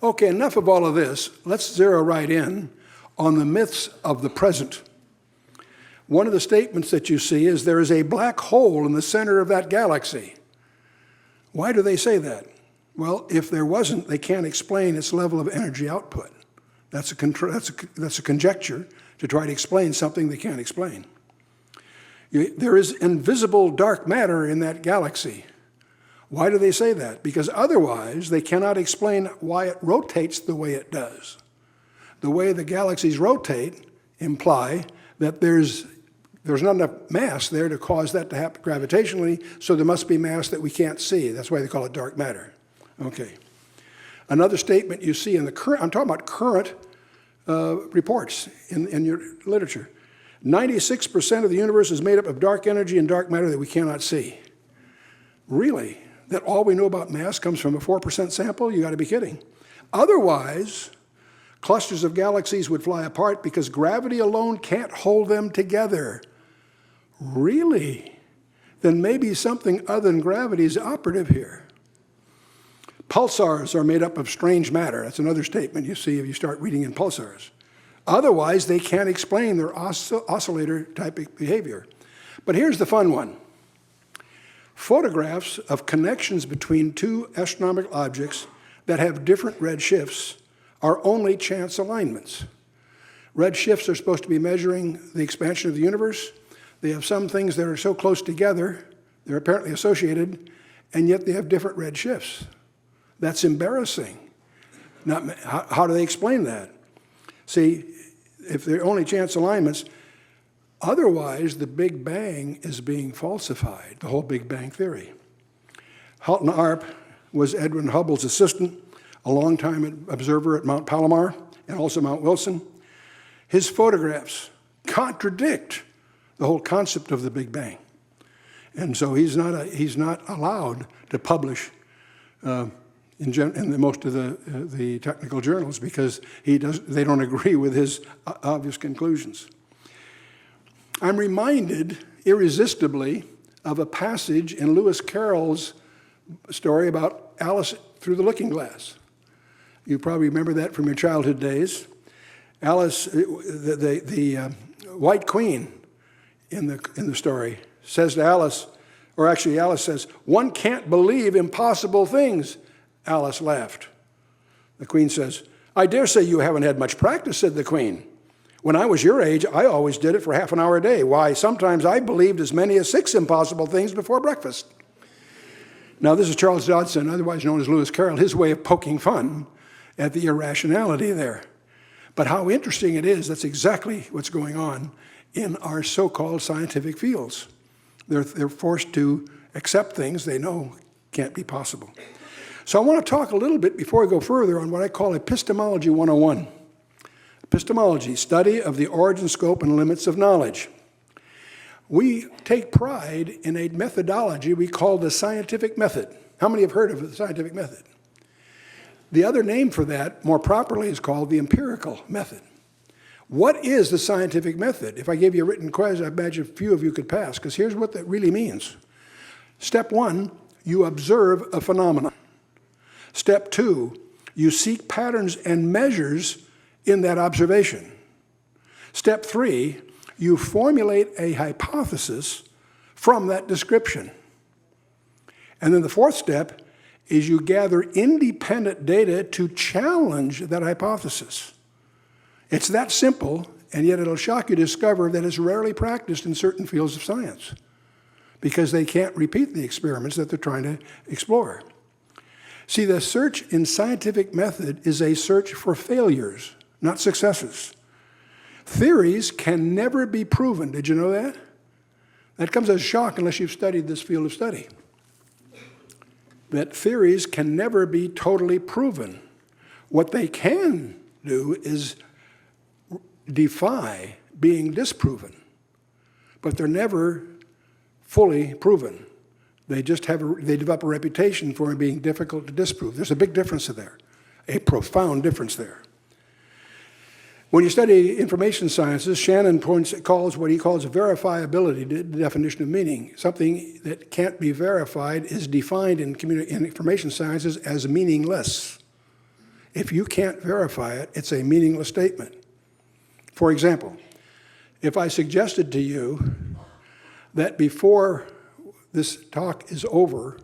Okay, enough of all of this. Let's zero right in on the myths of the present. One of the statements that you see is there is a black hole in the center of that galaxy. Why do they say that? Well, if there wasn't, they can't explain its level of energy output. That's a conjecture to try to explain something they can't explain. There is invisible dark matter in that galaxy. Why do they say that? Because otherwise they cannot explain why it rotates the way it does. The way the galaxies rotate imply that there's not enough mass there to cause that to happen gravitationally, so there must be mass that we can't see. That's why they call it dark matter. Okay. Another statement you see in the current, I'm talking about current reports in your literature. 96% of the universe is made up of dark energy and dark matter that we cannot see. Really? That all we know about mass comes from a 4% sample? You got to be kidding. Otherwise, clusters of galaxies would fly apart because gravity alone can't hold them together. Really? Then maybe something other than gravity is operative here. Pulsars are made up of strange matter. That's another statement you see if you start reading in pulsars. Otherwise, they can't explain their oscillator-type behavior. But here's the fun one. Photographs of connections between two astronomical objects that have different red shifts are only chance alignments. Red shifts are supposed to be measuring the expansion of the universe. They have some things that are so close together, they're apparently associated, and yet they have different red shifts. That's embarrassing. How do they explain that? See, if they're only chance alignments, otherwise the Big Bang is being falsified, the whole Big Bang theory. Halton Arp was Edwin Hubble's assistant, a long-time observer at Mount Palomar and also Mount Wilson. His photographs contradict the whole concept of the Big Bang. And so he's not allowed to publish in most of the technical journals because they don't agree with his obvious conclusions. I'm reminded irresistibly of a passage in Lewis Carroll's story about Alice through the looking glass. You probably remember that from your childhood days. Alice, the White Queen in the story, says to Alice, or actually Alice says, "One can't believe impossible things." Alice laughed. The Queen says, "I dare say you haven't had much practice," said the Queen. "When I was your age, I always did it for half an hour a day. Why, sometimes I believed as many as 6 impossible things before breakfast." Now, this is Charles Dodson, otherwise known as Lewis Carroll, his way of poking fun at the irrationality there. But how interesting it is, that's exactly what's going on in our so-called scientific fields. They're forced to accept things they know can't be possible. So I want to talk a little bit before I go further on what I call Epistemology 101. Epistemology, study of the origin, scope, and limits of knowledge. We take pride in a methodology we call the scientific method. How many have heard of the scientific method? The other name for that, more properly, is called the empirical method. What is the scientific method? If I gave you a written quiz, I imagine a few of you could pass, because here's what that really means. Step 1, you observe a phenomenon. Step 2, you seek patterns and measures in that observation. Step 3, you formulate a hypothesis from that description. And then the fourth step is you gather independent data to challenge that hypothesis. It's that simple, and yet it'll shock you to discover that it's rarely practiced in certain fields of science because they can't repeat the experiments that they're trying to explore. See, the search in scientific method is a search for failures, not successes. Theories can never be proven. Did you know that? That comes as a shock unless you've studied this field of study. That theories can never be totally proven. What they can do is defy being disproven, but they're never fully proven. They just they develop a reputation for being difficult to disprove. There's a big difference there, a profound difference there. When you study information sciences, Shannon calls what he calls verifiability the definition of meaning. Something that can't be verified is defined in information sciences as meaningless. If you can't verify it, it's a meaningless statement. For example, if I suggested to you that before this talk is over,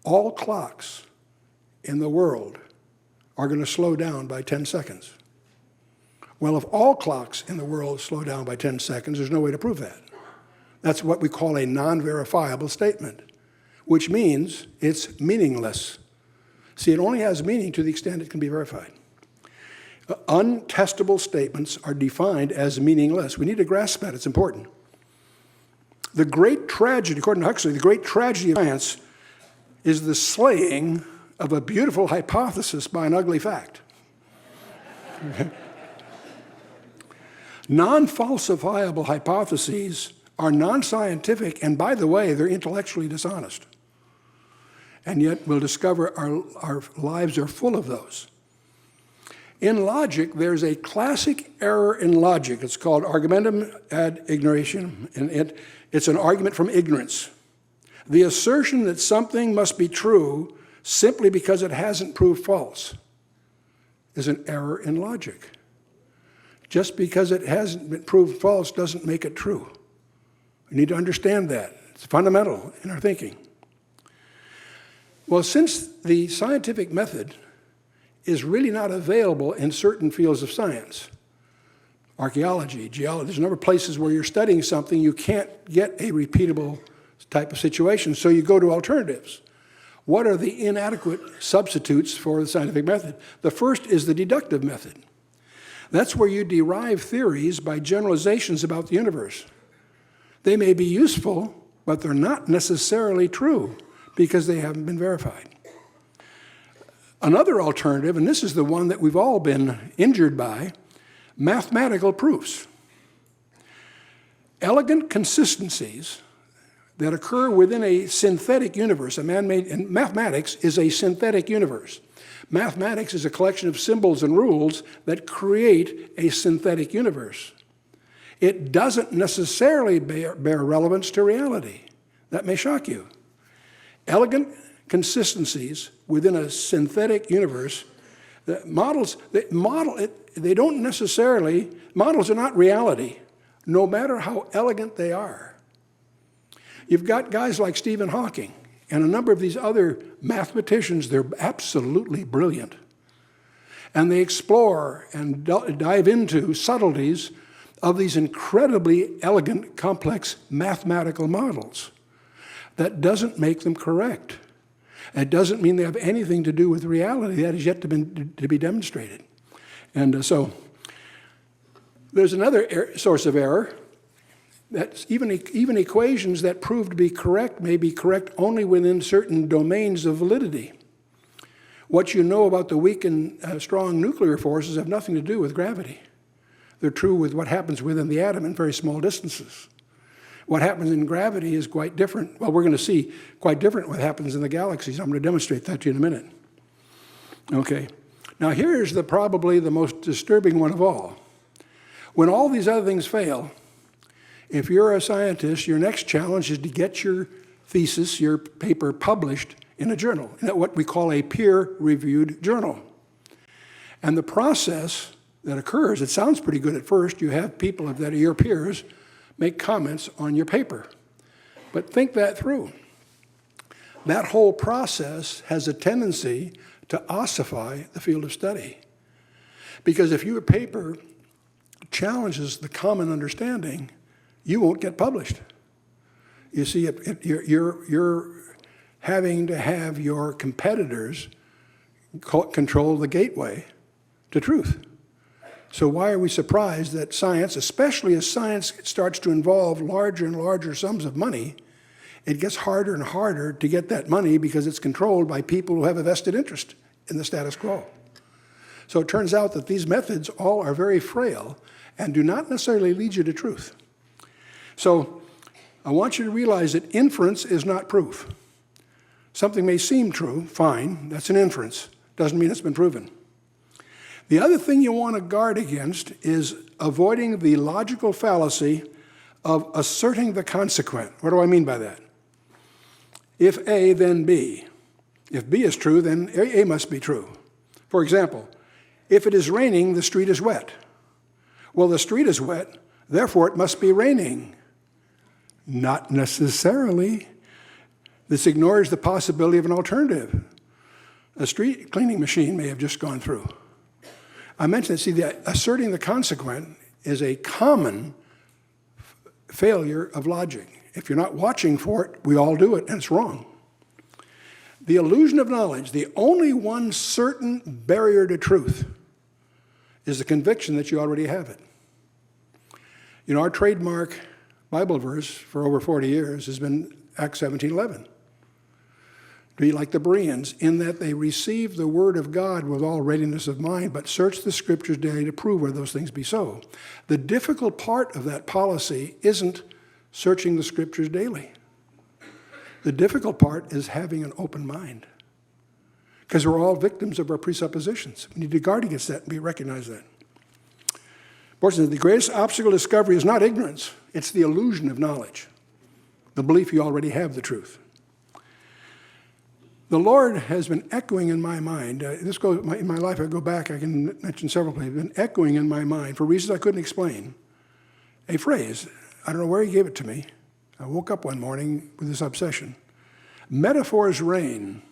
all clocks in the world are going to slow down by 10 seconds. Well, if all clocks in the world slow down by 10 seconds, there's no way to prove that. That's what we call a non-verifiable statement, which means it's meaningless. See, it only has meaning to the extent it can be verified. Untestable statements are defined as meaningless. We need to grasp that. It's important. The great tragedy, according to Huxley, the great tragedy of science is the slaying of a beautiful hypothesis by an ugly fact. Non-falsifiable hypotheses are non-scientific, and by the way, they're intellectually dishonest. And yet we'll discover our lives are full of those. In logic, there's a classic error in logic. It's called argumentum ad ignorantiam, and it's an argument from ignorance. The assertion that something must be true simply because it hasn't proved false is an error in logic. Just because it hasn't been proved false doesn't make it true. We need to understand that. It's fundamental in our thinking. Well, since the scientific method is really not available in certain fields of science, archaeology, geology, there's a number of places where you're studying something, you can't get a repeatable type of situation, so you go to alternatives. What are the inadequate substitutes for the scientific method? The first is the deductive method. That's where you derive theories by generalizations about the universe. They may be useful, but they're not necessarily true because they haven't been verified. Another alternative, and this is the one that we've all been injured by, mathematical proofs. Elegant consistencies that occur within a synthetic universe, a man-made, and mathematics is a synthetic universe. Mathematics is a collection of symbols and rules that create a synthetic universe. It doesn't necessarily bear relevance to reality. That may shock you. Elegant consistencies within a synthetic universe, models don't necessarily, models are not reality, no matter how elegant they are. You've got guys like Stephen Hawking and a number of these other mathematicians, they're absolutely brilliant. And they explore and dive into subtleties of these incredibly elegant, complex mathematical models. That doesn't make them correct. It doesn't mean they have anything to do with reality. That is yet to be demonstrated. And so there's another source of error. That even equations that prove to be correct may be correct only within certain domains of validity. What you know about the weak and strong nuclear forces have nothing to do with gravity. They're true with what happens within the atom in very small distances. What happens in gravity is quite different. Well, we're going to see quite different what happens in the galaxies. I'm going to demonstrate that to you in a minute. Okay. Now here's probably the most disturbing one of all. When all these other things fail, if you're a scientist, your next challenge is to get your thesis, your paper published in a journal, in what we call a peer-reviewed journal. And the process that occurs, it sounds pretty good at first. You have people that are your peers make comments on your paper. But think that through. That whole process has a tendency to ossify the field of study. Because if your paper challenges the common understanding, you won't get published. You see, you're having to have your competitors control the gateway to truth. So why are we surprised that science, especially as science starts to involve larger and larger sums of money, it gets harder and harder to get that money because it's controlled by people who have a vested interest in the status quo. So it turns out that these methods all are very frail and do not necessarily lead you to truth. So I want you to realize that inference is not proof. Something may seem true, fine, that's an inference. Doesn't mean it's been proven. The other thing you want to guard against is avoiding the logical fallacy of asserting the consequent. What do I mean by that? If A, then B. If B is true, then A must be true. For example, if it is raining, the street is wet. Well, the street is wet, therefore it must be raining. Not necessarily. This ignores the possibility of an alternative. A street cleaning machine may have just gone through. I mentioned that, see, asserting the consequent is a common failure of logic. If you're not watching for it, we all do it, and it's wrong. The illusion of knowledge, the only one certain barrier to truth, is the conviction that you already have it. You know, our trademark Bible verse for over 40 years has been Acts 17:11. Be like the Bereans, in that they received the word of God with all readiness of mind, but searched the scriptures daily to prove whether those things be so. The difficult part of that policy isn't searching the scriptures daily. The difficult part is having an open mind, because we're all victims of our presuppositions. We need to guard against that and recognize that. Fortunately, the greatest obstacle to discovery is not ignorance. It's the illusion of knowledge, the belief you already have the truth. The Lord has been echoing in my mind. In my life, I go back, I can mention several places, been echoing in my mind, for reasons I couldn't explain, a phrase. I don't know where he gave it to me. I woke up one morning with this obsession. Metaphors reign,